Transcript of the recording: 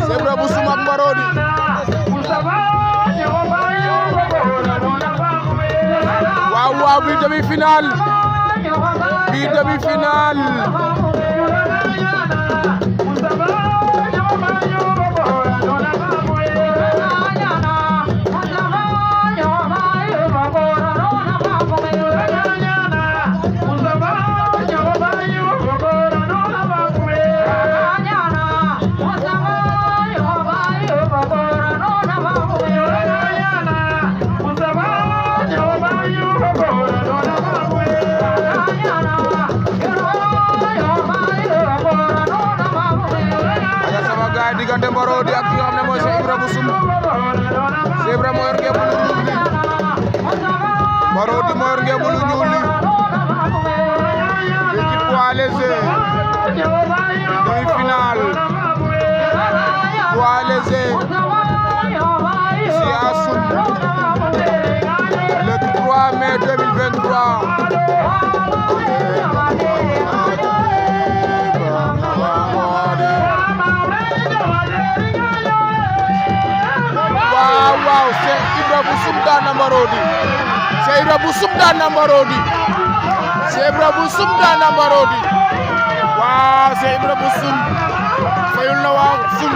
Zebra bu Soum ak Marodi waaw bi demi-finale diggante Marodi ak ki nga xam ne mooy Cheikh Ibra bu Soum. Cheikh Ibra moo yor ngemb lu ñuul li, Marodi moo yor ngemb lu ñuul li. Équipe poids léger demi-finale poids léger ici à Soum le 3 mai 2023. waaw Cheikh Ibra bu Soum daan na Marodi. Cheikh Ibra bu Soum daan na Marodi. Cheikh Ibra bu Soum daan na Marodi. waaw Cheikh Ibra bu Soum fayul na waa Soum.